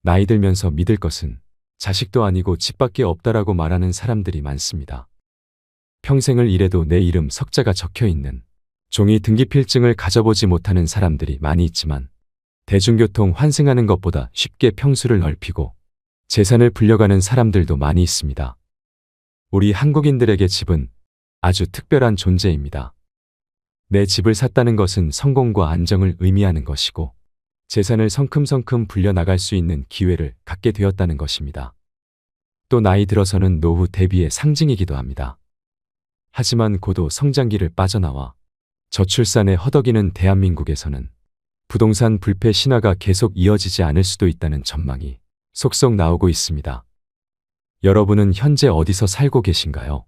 나이 들면서 믿을 것은 자식도 아니고 집밖에 없다라고 말하는 사람들이 많습니다. 평생을 일해도 내 이름 석자가 적혀 있는 종이 등기필증을 가져보지 못하는 사람들이 많이 있지만 대중교통 환승하는 것보다 쉽게 평수를 넓히고 재산을 불려가는 사람들도 많이 있습니다. 우리 한국인들에게 집은 아주 특별한 존재입니다. 내 집을 샀다는 것은 성공과 안정을 의미하는 것이고 재산을 성큼성큼 불려나갈 수 있는 기회를 갖게 되었다는 것입니다. 또 나이 들어서는 노후 대비의 상징이기도 합니다. 하지만 고도 성장기를 빠져나와 저출산에 허덕이는 대한민국에서는 부동산 불패 신화가 계속 이어지지 않을 수도 있다는 전망이 속속 나오고 있습니다. 여러분은 현재 어디서 살고 계신가요?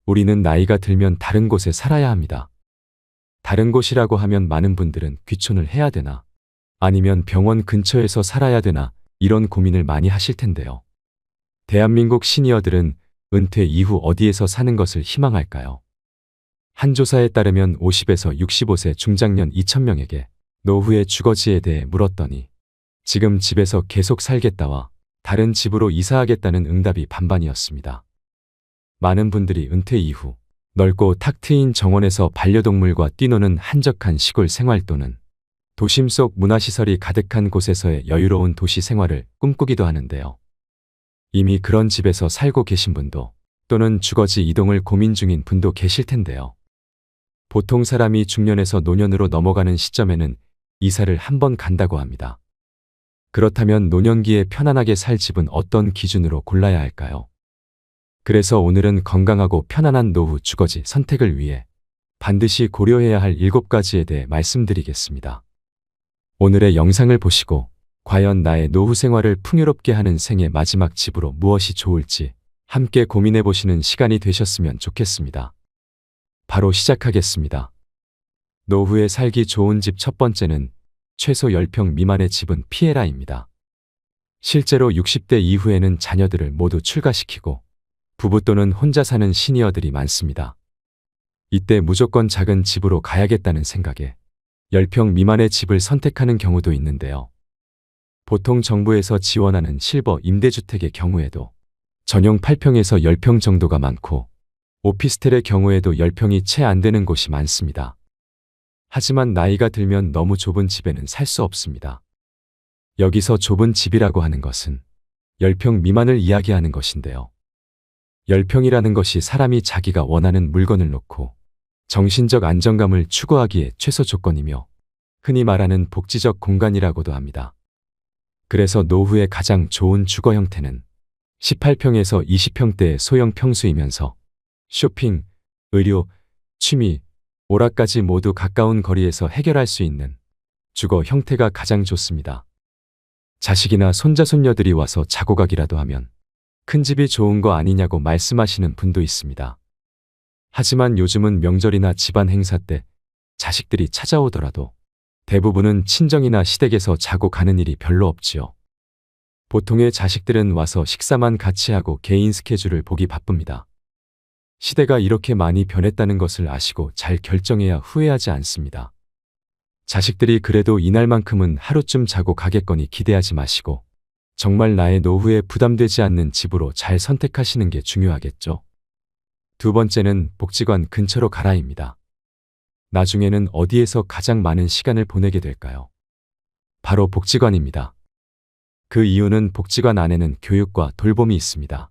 우리는 나이가 들면 다른 곳에 살아야 합니다. 다른 곳이라고 하면 많은 분들은 귀촌을 해야 되나 아니면 병원 근처에서 살아야 되나 이런 고민을 많이 하실 텐데요. 대한민국 시니어들은 은퇴 이후 어디에서 사는 것을 희망할까요? 한 조사에 따르면 50에서 65세 중장년 2,000명에게 노후의 주거지에 대해 물었더니 지금 집에서 계속 살겠다와 다른 집으로 이사하겠다는 응답이 반반이었습니다. 많은 분들이 은퇴 이후 넓고 탁 트인 정원에서 반려동물과 뛰노는 한적한 시골 생활 또는 도심 속 문화시설이 가득한 곳에서의 여유로운 도시 생활을 꿈꾸기도 하는데요. 이미 그런 집에서 살고 계신 분도 또는 주거지 이동을 고민 중인 분도 계실 텐데요. 보통 사람이 중년에서 노년으로 넘어가는 시점에는 이사를 한 번 간다고 합니다. 그렇다면 노년기에 편안하게 살 집은 어떤 기준으로 골라야 할까요? 그래서 오늘은 건강하고 편안한 노후 주거지 선택을 위해 반드시 고려해야 할 7가지에 대해 말씀드리겠습니다. 오늘의 영상을 보시고 과연 나의 노후 생활을 풍요롭게 하는 생애 마지막 집으로 무엇이 좋을지 함께 고민해 보시는 시간이 되셨으면 좋겠습니다. 바로 시작하겠습니다. 노후에 살기 좋은 집 첫 번째는 최소 10평 미만의 집은 피해라입니다. 실제로 60대 이후에는 자녀들을 모두 출가시키고 부부 또는 혼자 사는 시니어들이 많습니다. 이때 무조건 작은 집으로 가야겠다는 생각에 10평 미만의 집을 선택하는 경우도 있는데요. 보통 정부에서 지원하는 실버 임대주택의 경우에도 전용 8평에서 10평 정도가 많고 오피스텔의 경우에도 10평이 채 안 되는 곳이 많습니다. 하지만 나이가 들면 너무 좁은 집에는 살 수 없습니다. 여기서 좁은 집이라고 하는 것은 10평 미만을 이야기하는 것인데요. 10평이라는 것이 사람이 자기가 원하는 물건을 놓고 정신적 안정감을 추구하기에 최소 조건이며 흔히 말하는 복지적 공간이라고도 합니다. 그래서 노후에 가장 좋은 주거 형태는 18평에서 20평대의 소형 평수이면서 쇼핑, 의료, 취미, 오락까지 모두 가까운 거리에서 해결할 수 있는 주거 형태가 가장 좋습니다. 자식이나 손자 손녀들이 와서 자고 가기라도 하면 큰 집이 좋은 거 아니냐고 말씀하시는 분도 있습니다. 하지만 요즘은 명절이나 집안 행사 때 자식들이 찾아오더라도 대부분은 친정이나 시댁에서 자고 가는 일이 별로 없지요. 보통의 자식들은 와서 식사만 같이 하고 개인 스케줄을 보기 바쁩니다. 시대가 이렇게 많이 변했다는 것을 아시고 잘 결정해야 후회하지 않습니다. 자식들이 그래도 이날만큼은 하루쯤 자고 가겠거니 기대하지 마시고 정말 나의 노후에 부담되지 않는 집으로 잘 선택하시는 게 중요하겠죠. 두 번째는 복지관 근처로 가라입니다. 나중에는 어디에서 가장 많은 시간을 보내게 될까요? 바로 복지관입니다. 그 이유는 복지관 안에는 교육과 돌봄이 있습니다.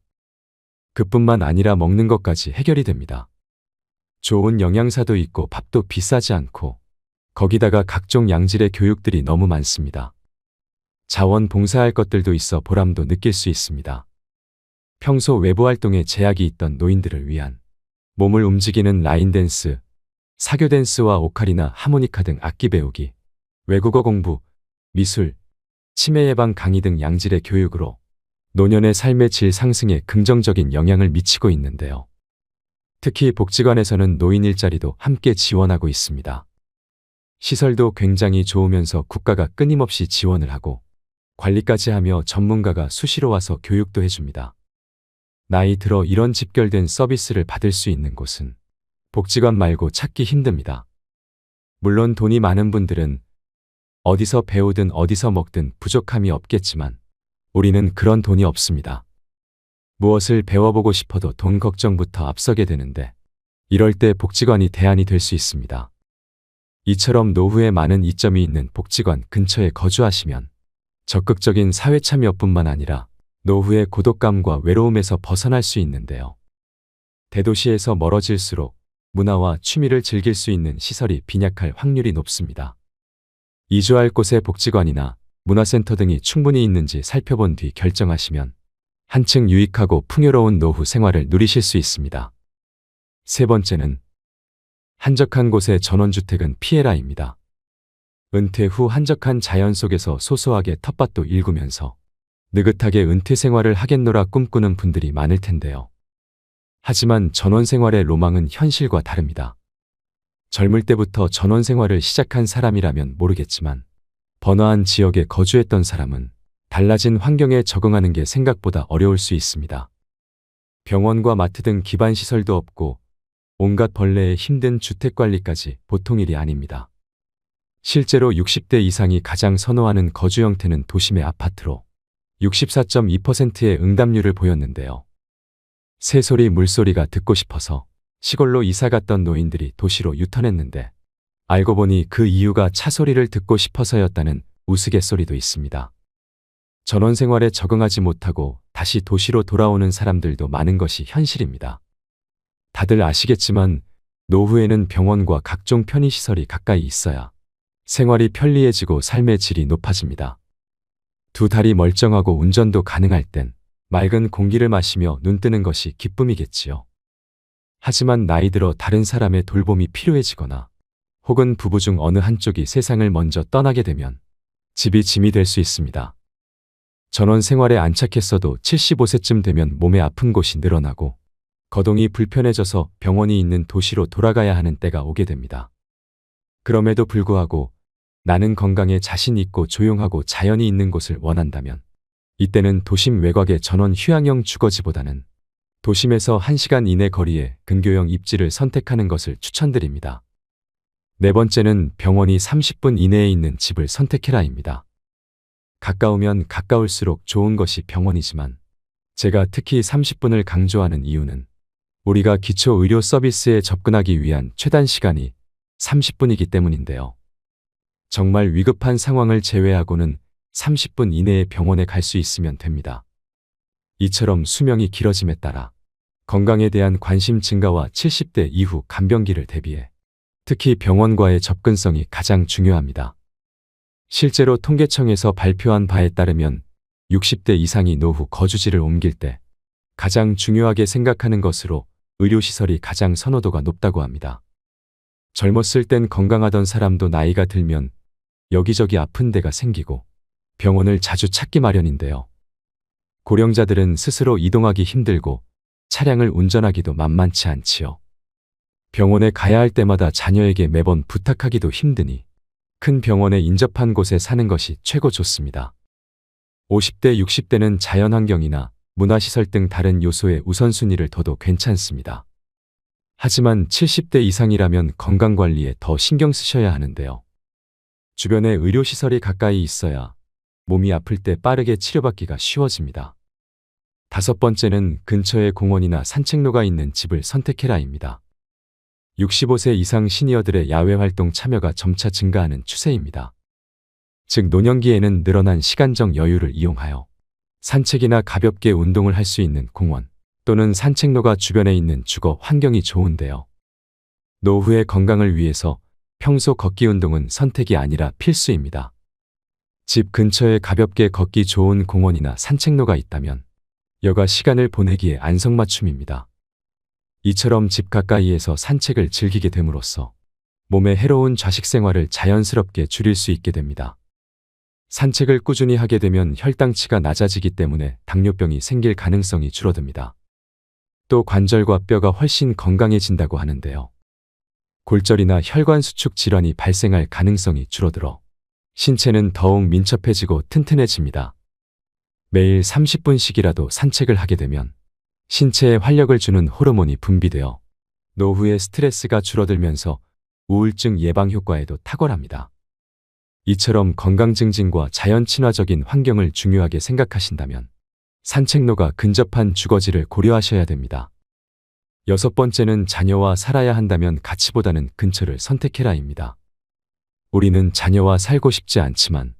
그뿐만 아니라 먹는 것까지 해결이 됩니다. 좋은 영양사도 있고 밥도 비싸지 않고 거기다가 각종 양질의 교육들이 너무 많습니다. 자원봉사할 것들도 있어 보람도 느낄 수 있습니다. 평소 외부 활동에 제약이 있던 노인들을 위한 몸을 움직이는 라인댄스, 사교댄스와 오카리나 하모니카 등 악기 배우기, 외국어 공부, 미술, 치매 예방 강의 등 양질의 교육으로 노년의 삶의 질 상승에 긍정적인 영향을 미치고 있는데요. 특히 복지관에서는 노인 일자리도 함께 지원하고 있습니다. 시설도 굉장히 좋으면서 국가가 끊임없이 지원을 하고 관리까지 하며 전문가가 수시로 와서 교육도 해줍니다. 나이 들어 이런 집결된 서비스를 받을 수 있는 곳은 복지관 말고 찾기 힘듭니다. 물론 돈이 많은 분들은 어디서 배우든 어디서 먹든 부족함이 없겠지만 우리는 그런 돈이 없습니다. 무엇을 배워보고 싶어도 돈 걱정부터 앞서게 되는데 이럴 때 복지관이 대안이 될 수 있습니다. 이처럼 노후에 많은 이점이 있는 복지관 근처에 거주하시면 적극적인 사회 참여뿐만 아니라 노후의 고독감과 외로움에서 벗어날 수 있는데요. 대도시에서 멀어질수록 문화와 취미를 즐길 수 있는 시설이 빈약할 확률이 높습니다. 이주할 곳에 복지관이나 문화센터 등이 충분히 있는지 살펴본 뒤 결정하시면 한층 유익하고 풍요로운 노후 생활을 누리실 수 있습니다. 세 번째는 한적한 곳의 전원주택은 피해라입니다. 은퇴 후 한적한 자연 속에서 소소하게 텃밭도 일구면서 느긋하게 은퇴 생활을 하겠노라 꿈꾸는 분들이 많을 텐데요. 하지만 전원 생활의 로망은 현실과 다릅니다. 젊을 때부터 전원 생활을 시작한 사람이라면 모르겠지만 번화한 지역에 거주했던 사람은 달라진 환경에 적응하는 게 생각보다 어려울 수 있습니다. 병원과 마트 등 기반 시설도 없고 온갖 벌레에 힘든 주택관리까지 보통 일이 아닙니다. 실제로 60대 이상이 가장 선호하는 거주 형태는 도심의 아파트로 64.2%의 응답률을 보였는데요. 새소리 물소리가 듣고 싶어서 시골로 이사갔던 노인들이 도시로 유턴했는데 알고 보니 그 이유가 차 소리를 듣고 싶어서였다는 우스갯소리도 있습니다. 전원 생활에 적응하지 못하고 다시 도시로 돌아오는 사람들도 많은 것이 현실입니다. 다들 아시겠지만 노후에는 병원과 각종 편의시설이 가까이 있어야 생활이 편리해지고 삶의 질이 높아집니다. 두 다리 멀쩡하고 운전도 가능할 땐 맑은 공기를 마시며 눈 뜨는 것이 기쁨이겠지요. 하지만 나이 들어 다른 사람의 돌봄이 필요해지거나 혹은 부부 중 어느 한쪽이 세상을 먼저 떠나게 되면 집이 짐이 될 수 있습니다. 전원 생활에 안착했어도 75세쯤 되면 몸에 아픈 곳이 늘어나고 거동이 불편해져서 병원이 있는 도시로 돌아가야 하는 때가 오게 됩니다. 그럼에도 불구하고 나는 건강에 자신 있고 조용하고 자연이 있는 곳을 원한다면 이때는 도심 외곽의 전원 휴양형 주거지보다는 도심에서 1시간 이내 거리의 근교형 입지를 선택하는 것을 추천드립니다. 네 번째는 병원이 30분 이내에 있는 집을 선택해라입니다. 가까우면 가까울수록 좋은 것이 병원이지만 제가 특히 30분을 강조하는 이유는 우리가 기초 의료 서비스에 접근하기 위한 최단 시간이 30분이기 때문인데요. 정말 위급한 상황을 제외하고는 30분 이내에 병원에 갈 수 있으면 됩니다. 이처럼 수명이 길어짐에 따라 건강에 대한 관심 증가와 70대 이후 간병기를 대비해 특히 병원과의 접근성이 가장 중요합니다. 실제로 통계청에서 발표한 바에 따르면 60대 이상이 노후 거주지를 옮길 때 가장 중요하게 생각하는 것으로 의료시설이 가장 선호도가 높다고 합니다. 젊었을 땐 건강하던 사람도 나이가 들면 여기저기 아픈 데가 생기고 병원을 자주 찾기 마련인데요. 고령자들은 스스로 이동하기 힘들고 차량을 운전하기도 만만치 않지요. 병원에 가야 할 때마다 자녀에게 매번 부탁하기도 힘드니 큰 병원에 인접한 곳에 사는 것이 최고 좋습니다. 50대, 60대는 자연환경이나 문화시설 등 다른 요소에 우선순위를 둬도 괜찮습니다. 하지만 70대 이상이라면 건강관리에 더 신경 쓰셔야 하는데요. 주변에 의료시설이 가까이 있어야 몸이 아플 때 빠르게 치료받기가 쉬워집니다. 다섯 번째는 근처에 공원이나 산책로가 있는 집을 선택해라입니다. 65세 이상 시니어들의 야외활동 참여가 점차 증가하는 추세입니다. 즉 노년기에는 늘어난 시간적 여유를 이용하여 산책이나 가볍게 운동을 할 수 있는 공원 또는 산책로가 주변에 있는 주거 환경이 좋은데요. 노후의 건강을 위해서 평소 걷기 운동은 선택이 아니라 필수입니다. 집 근처에 가볍게 걷기 좋은 공원이나 산책로가 있다면 여가 시간을 보내기에 안성맞춤입니다. 이처럼 집 가까이에서 산책을 즐기게 됨으로써 몸에 해로운 좌식 생활을 자연스럽게 줄일 수 있게 됩니다. 산책을 꾸준히 하게 되면 혈당치가 낮아지기 때문에 당뇨병이 생길 가능성이 줄어듭니다. 또 관절과 뼈가 훨씬 건강해진다고 하는데요. 골절이나 혈관 수축 질환이 발생할 가능성이 줄어들어 신체는 더욱 민첩해지고 튼튼해집니다. 매일 30분씩이라도 산책을 하게 되면 신체에 활력을 주는 호르몬이 분비되어 노후의 스트레스가 줄어들면서 우울증 예방 효과에도 탁월합니다. 이처럼 건강 증진과 자연 친화적인 환경을 중요하게 생각하신다면 산책로가 근접한 주거지를 고려하셔야 됩니다. 여섯 번째는 자녀와 살아야 한다면 가치보다는 근처를 선택해라입니다. 우리는 자녀와 살고 싶지 않지만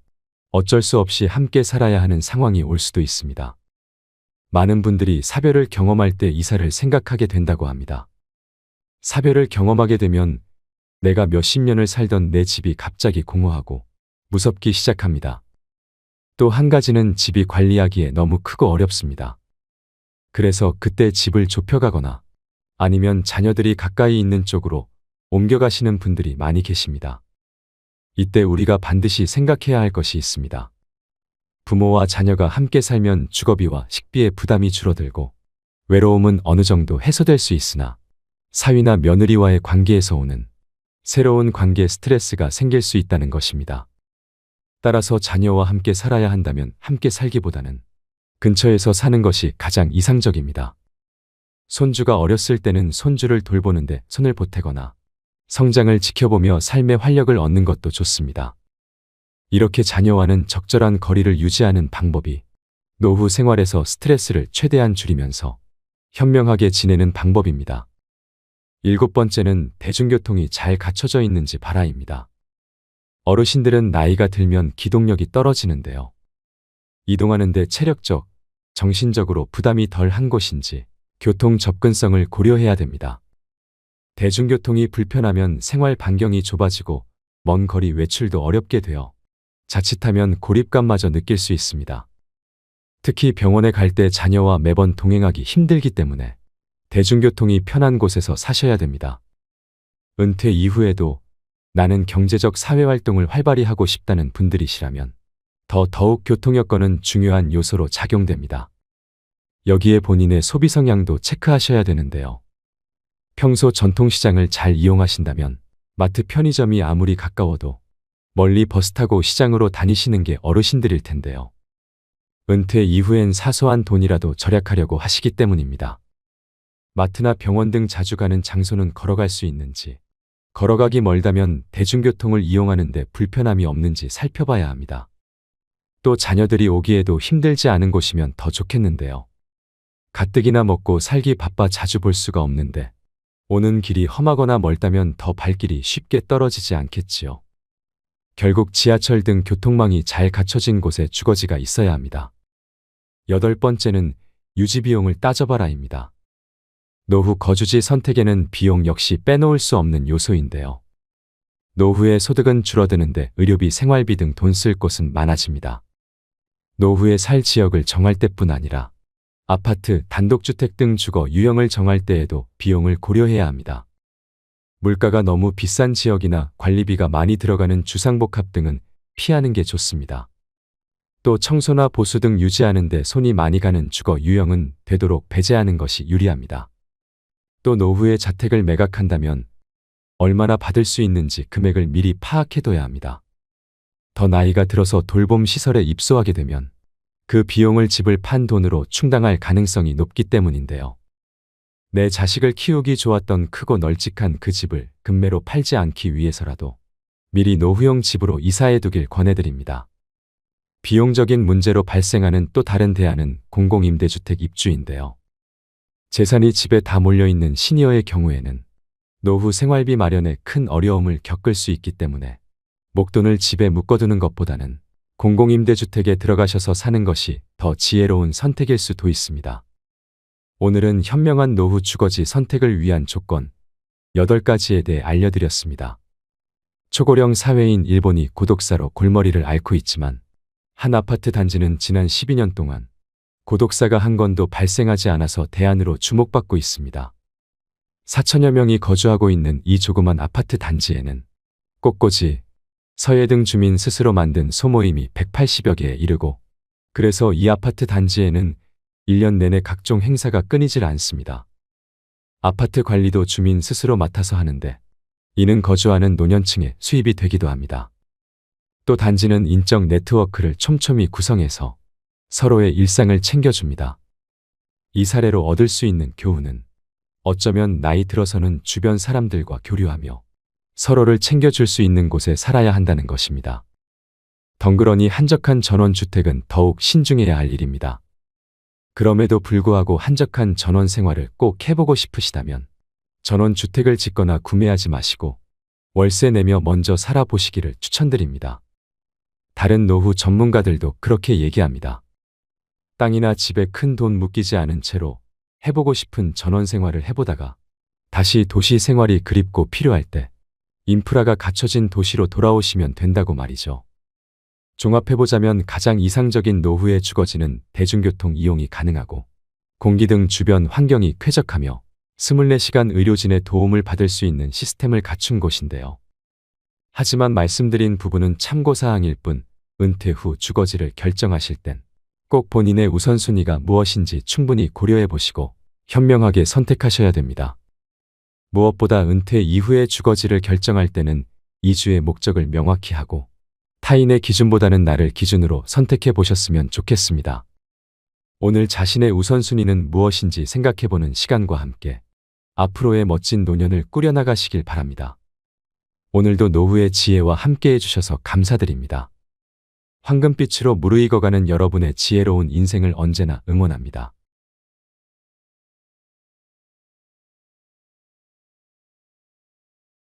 어쩔 수 없이 함께 살아야 하는 상황이 올 수도 있습니다. 많은 분들이 사별을 경험할 때 이사를 생각하게 된다고 합니다. 사별을 경험하게 되면 내가 몇십 년을 살던 내 집이 갑자기 공허하고 무섭기 시작합니다. 또 한 가지는 집이 관리하기에 너무 크고 어렵습니다. 그래서 그때 집을 좁혀가거나 아니면 자녀들이 가까이 있는 쪽으로 옮겨가시는 분들이 많이 계십니다. 이때 우리가 반드시 생각해야 할 것이 있습니다. 부모와 자녀가 함께 살면 주거비와 식비의 부담이 줄어들고 외로움은 어느 정도 해소될 수 있으나 사위나 며느리와의 관계에서 오는 새로운 관계 스트레스가 생길 수 있다는 것입니다. 따라서 자녀와 함께 살아야 한다면 함께 살기보다는 근처에서 사는 것이 가장 이상적입니다. 손주가 어렸을 때는 손주를 돌보는데 손을 보태거나 성장을 지켜보며 삶의 활력을 얻는 것도 좋습니다. 이렇게 자녀와는 적절한 거리를 유지하는 방법이 노후 생활에서 스트레스를 최대한 줄이면서 현명하게 지내는 방법입니다. 일곱 번째는 대중교통이 잘 갖춰져 있는지 봐라입니다. 어르신들은 나이가 들면 기동력이 떨어지는데요. 이동하는데 체력적, 정신적으로 부담이 덜 한 곳인지 교통 접근성을 고려해야 됩니다. 대중교통이 불편하면 생활 반경이 좁아지고 먼 거리 외출도 어렵게 되어 자칫하면 고립감마저 느낄 수 있습니다. 특히 병원에 갈 때 자녀와 매번 동행하기 힘들기 때문에 대중교통이 편한 곳에서 사셔야 됩니다. 은퇴 이후에도 나는 경제적 사회활동을 활발히 하고 싶다는 분들이시라면 더욱 교통 여건은 중요한 요소로 작용됩니다. 여기에 본인의 소비 성향도 체크하셔야 되는데요. 평소 전통시장을 잘 이용하신다면 마트 편의점이 아무리 가까워도 멀리 버스 타고 시장으로 다니시는 게 어르신들일 텐데요. 은퇴 이후엔 사소한 돈이라도 절약하려고 하시기 때문입니다. 마트나 병원 등 자주 가는 장소는 걸어갈 수 있는지, 걸어가기 멀다면 대중교통을 이용하는데 불편함이 없는지 살펴봐야 합니다. 또 자녀들이 오기에도 힘들지 않은 곳이면 더 좋겠는데요. 가뜩이나 먹고 살기 바빠 자주 볼 수가 없는데 오는 길이 험하거나 멀다면 더 발길이 쉽게 떨어지지 않겠지요. 결국 지하철 등 교통망이 잘 갖춰진 곳에 주거지가 있어야 합니다. 여덟 번째는 유지비용을 따져봐라입니다. 노후 거주지 선택에는 비용 역시 빼놓을 수 없는 요소인데요. 노후에 소득은 줄어드는데 의료비, 생활비 등 돈 쓸 곳은 많아집니다. 노후에 살 지역을 정할 때뿐 아니라 아파트, 단독주택 등 주거 유형을 정할 때에도 비용을 고려해야 합니다. 물가가 너무 비싼 지역이나 관리비가 많이 들어가는 주상복합 등은 피하는 게 좋습니다. 또 청소나 보수 등 유지하는 데 손이 많이 가는 주거 유형은 되도록 배제하는 것이 유리합니다. 또 노후에 자택을 매각한다면 얼마나 받을 수 있는지 금액을 미리 파악해둬야 합니다. 더 나이가 들어서 돌봄 시설에 입소하게 되면 그 비용을 집을 판 돈으로 충당할 가능성이 높기 때문인데요. 내 자식을 키우기 좋았던 크고 널찍한 그 집을 급매로 팔지 않기 위해서라도 미리 노후용 집으로 이사해 두길 권해드립니다. 비용적인 문제로 발생하는 또 다른 대안은 공공임대주택 입주인데요. 재산이 집에 다 몰려있는 시니어의 경우에는 노후 생활비 마련에 큰 어려움을 겪을 수 있기 때문에 목돈을 집에 묶어두는 것보다는 공공임대주택에 들어가셔서 사는 것이 더 지혜로운 선택일 수도 있습니다. 오늘은 현명한 노후 주거지 선택을 위한 조건 8가지에 대해 알려드렸습니다. 초고령 사회인 일본이 고독사로 골머리를 앓고 있지만 한 아파트 단지는 지난 12년 동안 고독사가 한 건도 발생하지 않아서 대안으로 주목받고 있습니다. 4천여 명이 거주하고 있는 이 조그만 아파트 단지에는 꽃꽂이, 서예 등 주민 스스로 만든 소모임이 180여 개에 이르고 그래서 이 아파트 단지에는 1년 내내 각종 행사가 끊이질 않습니다. 아파트 관리도 주민 스스로 맡아서 하는데 이는 거주하는 노년층의 수입이 되기도 합니다. 또 단지는 인적 네트워크를 촘촘히 구성해서 서로의 일상을 챙겨줍니다. 이 사례로 얻을 수 있는 교훈은 어쩌면 나이 들어서는 주변 사람들과 교류하며 서로를 챙겨줄 수 있는 곳에 살아야 한다는 것입니다. 덩그러니 한적한 전원주택은 더욱 신중해야 할 일입니다. 그럼에도 불구하고 한적한 전원 생활을 꼭 해보고 싶으시다면 전원주택을 짓거나 구매하지 마시고 월세 내며 먼저 살아보시기를 추천드립니다. 다른 노후 전문가들도 그렇게 얘기합니다. 땅이나 집에 큰 돈 묶이지 않은 채로 해보고 싶은 전원 생활을 해보다가 다시 도시 생활이 그립고 필요할 때 인프라가 갖춰진 도시로 돌아오시면 된다고 말이죠. 종합해보자면 가장 이상적인 노후에 주거지는 대중교통 이용이 가능하고 공기 등 주변 환경이 쾌적하며 24시간 의료진의 도움을 받을 수 있는 시스템을 갖춘 곳인데요. 하지만 말씀드린 부분은 참고사항일 뿐 은퇴 후 주거지를 결정하실 땐 꼭 본인의 우선순위가 무엇인지 충분히 고려해보시고 현명하게 선택하셔야 됩니다. 무엇보다 은퇴 이후의 주거지를 결정할 때는 이주의 목적을 명확히 하고 타인의 기준보다는 나를 기준으로 선택해 보셨으면 좋겠습니다. 오늘 자신의 우선순위는 무엇인지 생각해보는 시간과 함께 앞으로의 멋진 노년을 꾸려나가시길 바랍니다. 오늘도 노후의 지혜와 함께 해주셔서 감사드립니다. 황금빛으로 무르익어가는 여러분의 지혜로운 인생을 언제나 응원합니다.